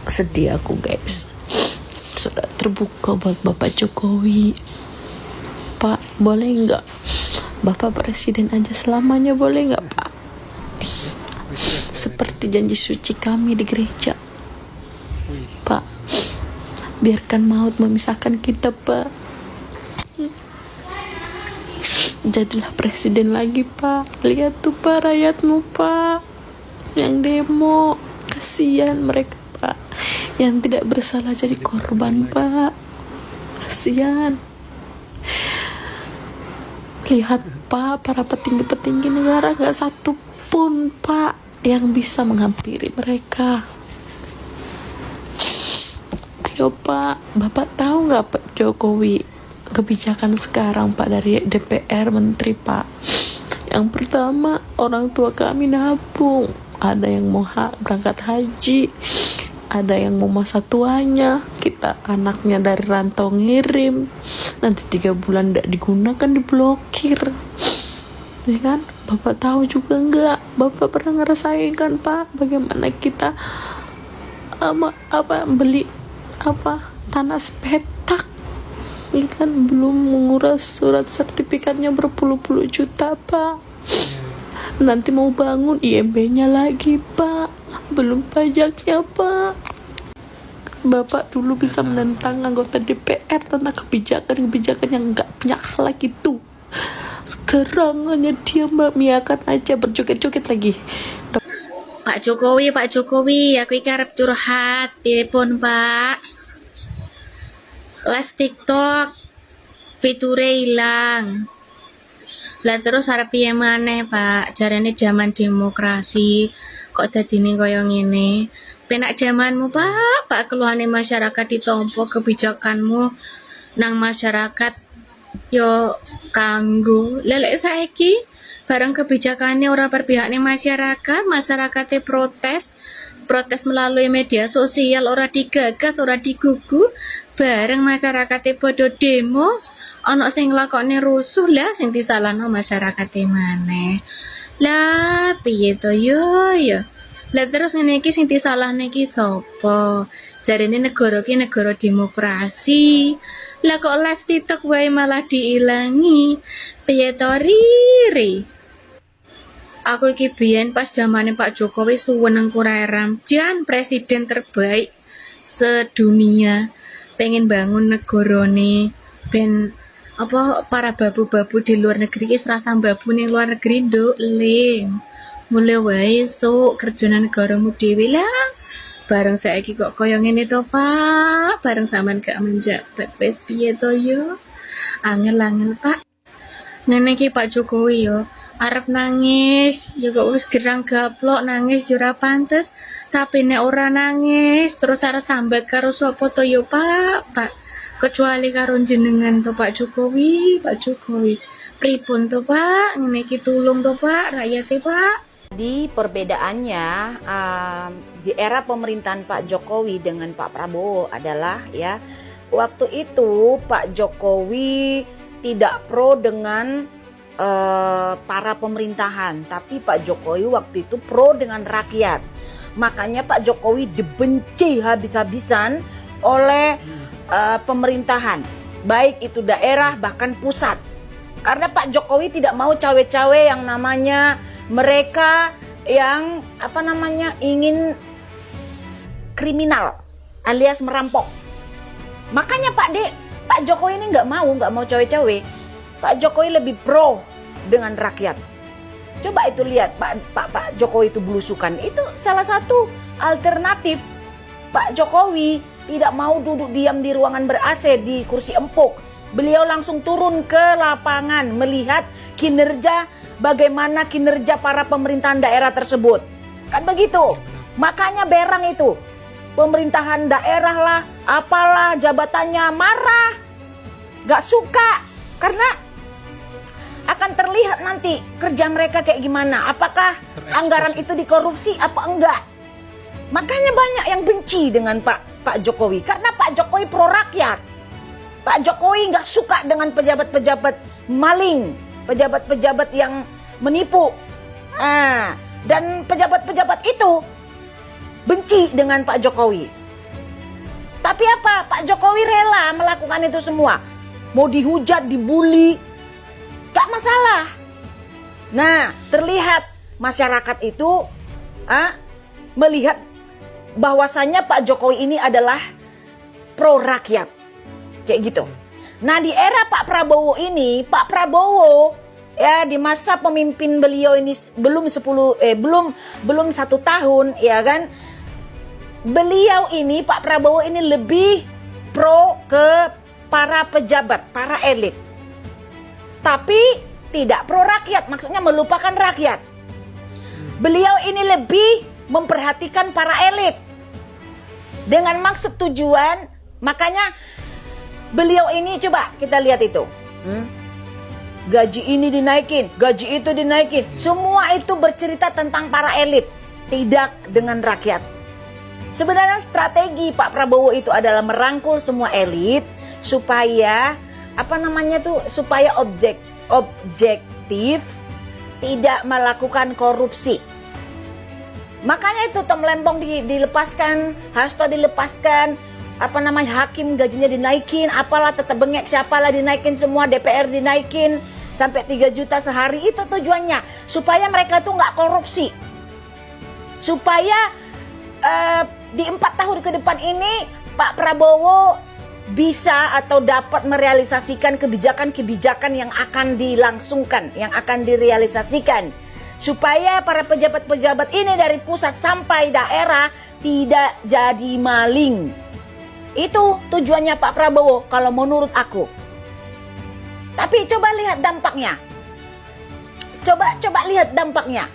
Sedih aku guys. Sudah terbuka buat Bapak Jokowi. Pak, boleh nggak Bapak Presiden aja selamanya, boleh nggak Pak? Seperti janji suci kami di gereja, Pak. Biarkan maut memisahkan kita, Pak. Jadilah presiden lagi, Pak. Lihat tuh Pak, rakyatmu Pak, yang demo. Kasihan mereka Pak, yang tidak bersalah jadi korban Pak. Kasihan. Lihat Pak, para petinggi-petinggi negara gak satu pun Pak yang bisa menghampiri mereka. Ayo Pak, Bapak tahu gak Pak Jokowi kebijakan sekarang Pak dari DPR Menteri Pak? Yang pertama, orang tua kami nabung. Ada yang mau berangkat haji, ada yang mau masa tuanya, kita anaknya dari rantau ngirim, nanti 3 bulan tidak digunakan diblokir, ya kan? Bapak tahu juga enggak? Bapak pernah ngerasain kan Pak, bagaimana kita beli tanah sepetak, ya kan? Belum menguras surat sertifikatnya berpuluh-puluh juta Pak. Nanti mau bangun IMB-nya lagi Pak, belum pajaknya Pak. Bapak dulu bisa menentang anggota DPR tentang kebijakan-kebijakan yang nggak punya akhlak itu. Sekarang hanya dia miakan aja, berjoget-joget lagi. Pak Jokowi, aku iki arep curhat, telepon Pak. Live TikTok, fiture hilang. Lah terus arep piye maneh Pak? Jarane zaman demokrasi kok dadine kaya ngene. Penak zamanmu Pak keluhane masyarakat ditompo, kebijakanmu nang masyarakat yo kanggo. Lelek saiki bareng kebijakannya ora berpihak ning masyarakatnya protes melalui media sosial, ora digagas, ora digugu, bareng masyarakatnya podo demo. Ana sing nglakone rusuh, lah sing disalahno masyarakate maneh. Lah piye to yo? Lah terus ngene iki sing disalahne iki sapa? Jarene negara iki negara demokrasi. Lah kok live TikTok wae malah diilangi. Piye to Riri? Aku iki biyen pas zamane Pak Jokowi suweneng Kurairam, jan presiden terbaik sedunia. Pengen bangun negarane ben para babu-babu di luar negeri ki serasa babu ning luar negeri nduk ling. Mulai wae sok kerjane negaramu dhewe lah. Bareng saiki kok kaya ngene to Pak, bareng sampean gak menjabat wis piye to yo? Angel-angel Pak. Ngene iki Pak Jokowi yo, arep nangis, ya kok wis gerang gaplok nangis yo ora pantes. Tapi nek ora nangis terus arep sambat karo sapa to yo Pak? Kecuali karo jenengan to Pak Jokowi. Pripun to Pak? Ngene iki tulung to Pak, rakyate Pak. Di perbedaannya di era pemerintahan Pak Jokowi dengan Pak Prabowo adalah ya, waktu itu Pak Jokowi tidak pro dengan para pemerintahan, tapi Pak Jokowi waktu itu pro dengan rakyat. Makanya Pak Jokowi dibenci habis-habisan oleh pemerintahan, baik itu daerah bahkan pusat. Karena Pak Jokowi tidak mau cawe-cawe yang namanya mereka yang ingin kriminal alias merampok. Makanya Pak Jokowi ini nggak mau cawe-cawe. Pak Jokowi lebih pro dengan rakyat. Coba itu lihat Pak Jokowi itu belusukan. Itu salah satu alternatif. Pak Jokowi tidak mau duduk diam di ruangan ber-AC di kursi empuk. Beliau langsung turun ke lapangan melihat bagaimana kinerja para pemerintahan daerah tersebut. Kan begitu. Makanya berang itu. Pemerintahan daerah lah, apalah jabatannya marah. Gak suka. Karena akan terlihat nanti kerja mereka kayak gimana. Apakah anggaran itu dikorupsi apa enggak. Makanya banyak yang benci dengan Pak Jokowi. Karena Pak Jokowi pro rakyat. Pak Jokowi nggak suka dengan pejabat-pejabat maling. Pejabat-pejabat yang menipu. Dan pejabat-pejabat itu benci dengan Pak Jokowi. Tapi apa? Pak Jokowi rela melakukan itu semua. Mau dihujat, dibully, gak masalah. Nah, terlihat masyarakat itu melihat bahwasannya Pak Jokowi ini adalah pro rakyat. Kayak gitu. Nah, di era Pak Prabowo ini, Pak Prabowo ya di masa pemimpin beliau ini belum 1 tahun, ya kan? Beliau ini, Pak Prabowo ini lebih pro ke para pejabat, para elit. Tapi tidak pro rakyat, maksudnya melupakan rakyat. Beliau ini lebih memperhatikan para elit. Dengan maksud tujuan, makanya beliau ini coba kita lihat itu. Gaji ini dinaikin, gaji itu dinaikin. Semua itu bercerita tentang para elit, tidak dengan rakyat. Sebenarnya strategi Pak Prabowo itu adalah merangkul semua elit supaya supaya objektif, tidak melakukan korupsi. Makanya itu Tom Lembong dilepaskan, Hasto dilepaskan, hakim gajinya dinaikin, apalah tetap bengek siapalah dinaikin semua, DPR dinaikin sampai 3 juta sehari. Itu tujuannya supaya mereka tuh nggak korupsi, supaya di 4 tahun ke depan ini Pak Prabowo bisa atau dapat merealisasikan kebijakan-kebijakan yang akan dilangsungkan, yang akan direalisasikan, supaya para pejabat-pejabat ini dari pusat sampai daerah tidak jadi maling. Itu tujuannya Pak Prabowo kalau menurut aku. Tapi coba lihat dampaknya. Coba lihat dampaknya.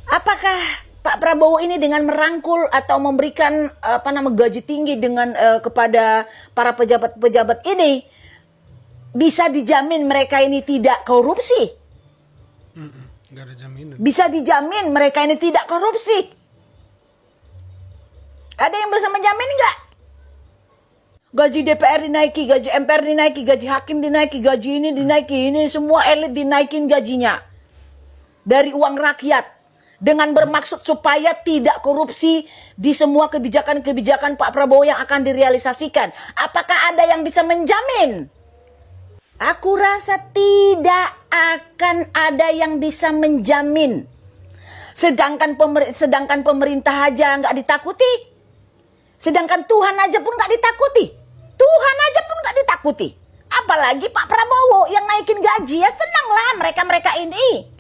Apakah Pak Prabowo ini dengan merangkul atau memberikan gaji tinggi dengan kepada para pejabat-pejabat ini bisa dijamin mereka ini tidak korupsi? Nggak ada jaminan. Bisa dijamin mereka ini tidak korupsi? Ada yang bisa menjamin nggak? Gaji DPR dinaiki, gaji MPR dinaiki, gaji hakim dinaiki, gaji ini dinaiki, ini semua elit dinaikin gajinya dari uang rakyat. Dengan bermaksud supaya tidak korupsi di semua kebijakan-kebijakan Pak Prabowo yang akan direalisasikan. Apakah ada yang bisa menjamin? Aku rasa tidak akan ada yang bisa menjamin. Sedangkan pemerintah aja nggak ditakuti. Sedangkan Tuhan aja pun nggak ditakuti. Tuhan aja pun nggak ditakuti. Apalagi Pak Prabowo yang naikin gaji, ya senanglah mereka-mereka ini.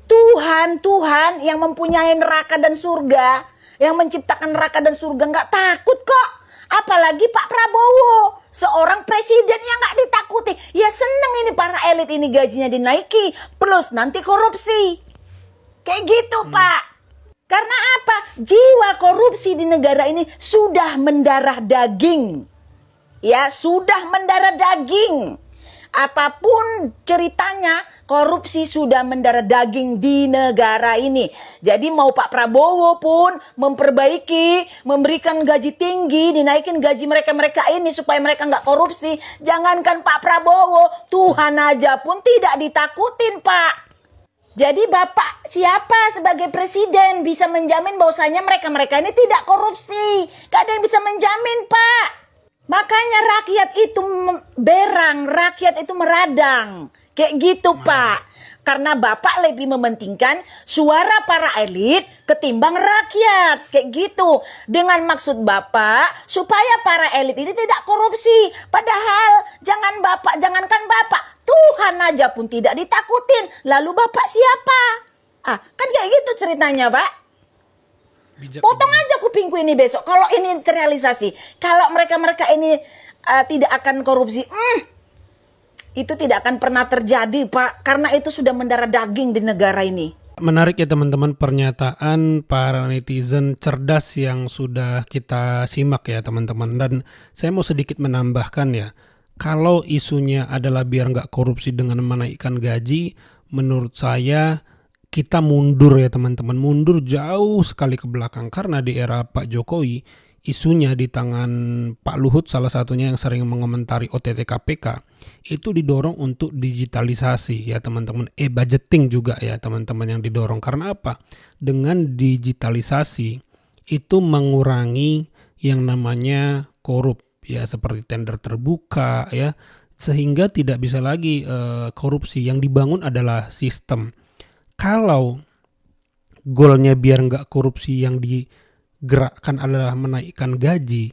Tuhan yang mempunyai neraka dan surga, yang menciptakan neraka dan surga nggak takut kok. Apalagi Pak Prabowo, seorang presiden yang nggak ditakuti. Ya seneng ini para elit ini gajinya dinaiki, plus nanti korupsi. Kayak gitu Pak. Karena apa? Jiwa korupsi di negara ini sudah mendarah daging. Ya, sudah mendarah daging. Apapun ceritanya, korupsi sudah mendarah daging di negara ini. Jadi mau Pak Prabowo pun memperbaiki, memberikan gaji tinggi, dinaikin gaji mereka-mereka ini supaya mereka nggak korupsi. Jangankan Pak Prabowo, Tuhan aja pun tidak ditakutin Pak. Jadi Bapak siapa sebagai presiden bisa menjamin bahwasanya mereka-mereka ini tidak korupsi? Gak ada yang bisa menjamin Pak. Makanya rakyat itu berang, rakyat itu meradang. Kayak gitu Pak. Karena Bapak lebih mementingkan suara para elit ketimbang rakyat. Kayak gitu. Dengan maksud Bapak supaya para elit ini tidak korupsi. Padahal jangankan Bapak, Tuhan aja pun tidak ditakutin. Lalu Bapak siapa? Kan kayak gitu ceritanya Pak. Potong aja kupingku ini besok kalau ini terrealisasi. Kalau mereka-mereka ini tidak akan korupsi, itu tidak akan pernah terjadi Pak. Karena itu sudah mendarah daging di negara ini. Menarik ya teman-teman pernyataan para netizen cerdas yang sudah kita simak ya teman-teman. Dan saya mau sedikit menambahkan ya. Kalau isunya adalah biar nggak korupsi dengan menaikkan gaji, menurut saya kita mundur ya teman-teman, mundur jauh sekali ke belakang. Karena di era Pak Jokowi, isunya di tangan Pak Luhut salah satunya yang sering mengomentari OTT KPK, itu didorong untuk digitalisasi ya teman-teman. Budgeting juga ya teman-teman yang didorong. Karena apa? Dengan digitalisasi itu mengurangi yang namanya korup, ya seperti tender terbuka ya, sehingga tidak bisa lagi korupsi. Yang dibangun adalah sistem. Kalau goalnya biar nggak korupsi, yang digerakkan adalah menaikkan gaji,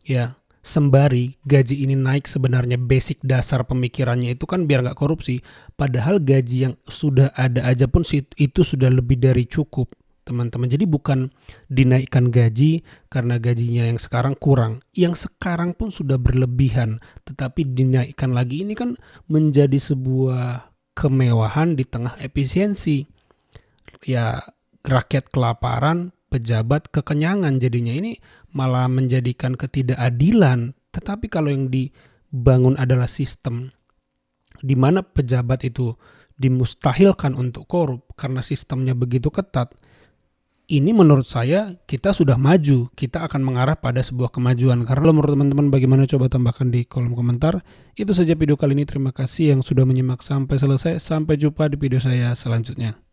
ya sembari gaji ini naik, sebenarnya basic dasar pemikirannya itu kan biar nggak korupsi, padahal gaji yang sudah ada aja pun itu sudah lebih dari cukup, teman-teman. Jadi bukan dinaikkan gaji karena gajinya yang sekarang kurang, yang sekarang pun sudah berlebihan, tetapi dinaikkan lagi, ini kan menjadi sebuah kemewahan di tengah efisiensi. Ya rakyat kelaparan, pejabat kekenyangan, jadinya ini malah menjadikan ketidakadilan. Tetapi kalau yang dibangun adalah sistem di mana pejabat itu dimustahilkan untuk korup karena sistemnya begitu ketat, ini menurut saya kita sudah maju, kita akan mengarah pada sebuah kemajuan. Karena menurut teman-teman bagaimana, coba tambahkan di kolom komentar. Itu saja video kali ini, terima kasih yang sudah menyimak sampai selesai. Sampai jumpa di video saya selanjutnya.